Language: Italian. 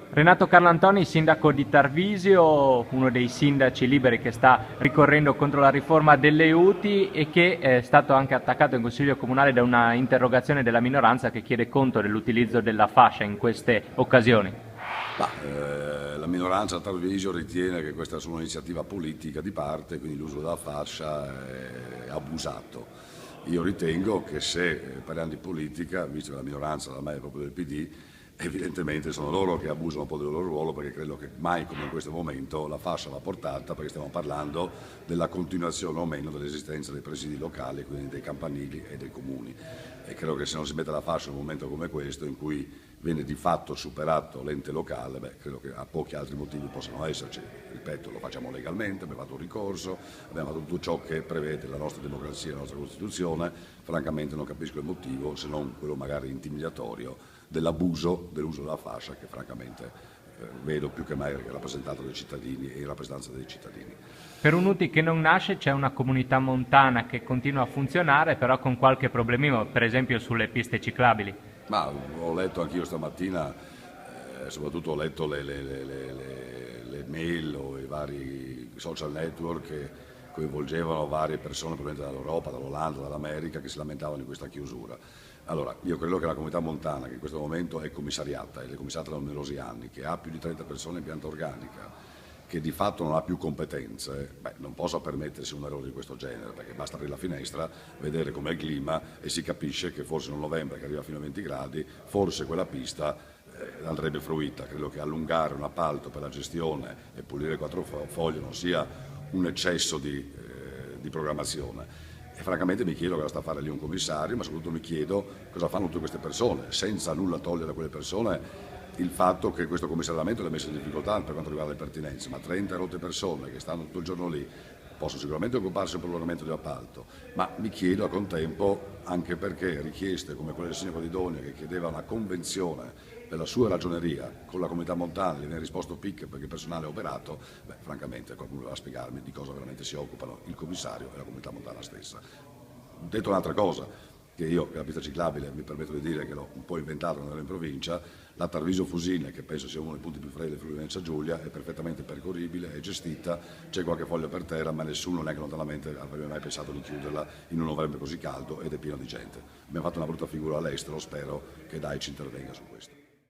Renato Carlantoni, sindaco di Tarvisio, uno dei sindaci liberi che sta ricorrendo contro la riforma delle UTI e che è stato anche attaccato in Consiglio Comunale da una interrogazione della minoranza che chiede conto dell'utilizzo della fascia in queste occasioni. La minoranza a Tarvisio ritiene che questa sia un'iniziativa politica di parte, quindi l'uso della fascia è abusato. Io ritengo che se parliamo di politica, visto che la minoranza da me è proprio del PD, evidentemente sono loro che abusano un po' del loro ruolo, perché credo che mai come in questo momento la fascia va portata, perché stiamo parlando della continuazione o meno dell'esistenza dei presidi locali, quindi dei campanili e dei comuni. E credo che se non si mette la fascia in un momento come questo, in cui viene di fatto superato l'ente locale, credo che a pochi altri motivi possano esserci. Ripeto, lo facciamo legalmente, abbiamo fatto un ricorso, abbiamo fatto tutto ciò che prevede la nostra democrazia e la nostra Costituzione. Francamente non capisco il motivo, se non quello magari intimidatorio, dell'abuso dell'uso della fascia, che francamente vedo più che mai rappresentato dai cittadini e in rappresentanza dei cittadini. Per un UTI che non nasce c'è una comunità montana che continua a funzionare, però con qualche problemino, per esempio sulle piste ciclabili. Ma ho letto anch'io stamattina, soprattutto ho letto le mail o i vari social network che coinvolgevano varie persone provenienti dall'Europa, dall'Olanda, dall'America, che si lamentavano di questa chiusura. Allora, io credo che la comunità montana, che in questo momento è commissariata, ed è commissariata da numerosi anni, che ha più di 30 persone in pianta organica, che di fatto non ha più competenze, non possa permettersi un errore di questo genere, perché basta aprire la finestra, vedere com'è il clima e si capisce che forse in un novembre che arriva fino a 20 gradi, forse quella pista andrebbe fruita. Credo che allungare un appalto per la gestione e pulire quattro foglie non sia un eccesso di programmazione. E francamente mi chiedo cosa sta a fare lì un commissario, ma soprattutto mi chiedo cosa fanno tutte queste persone, senza nulla togliere a quelle persone il fatto che questo commissariamento le ha messo in difficoltà per quanto riguarda le pertinenze, ma 30 rotte persone che stanno tutto il giorno lì possono sicuramente occuparsi del prolungamento di appalto, ma mi chiedo a contempo anche perché richieste come quelle del sindaco di Donio, che chiedeva una convenzione per la sua ragioneria con la comunità montana, gli viene risposto PIC perché il personale è operato, francamente qualcuno doveva spiegarmi di cosa veramente si occupano il commissario e la comunità montana stessa. Detto un'altra cosa, che io, che la pista ciclabile, mi permetto di dire che l'ho un po' inventato quando ero in provincia, la Tarvisio Fusine, che penso sia uno dei punti più freddi del Friuli Venezia Giulia, è perfettamente percorribile, è gestita, c'è qualche foglia per terra, ma nessuno neanche lontanamente avrebbe mai pensato di chiuderla in un novembre così caldo ed è pieno di gente. Abbiamo fatto una brutta figura all'estero, spero che Dai ci intervenga su questo.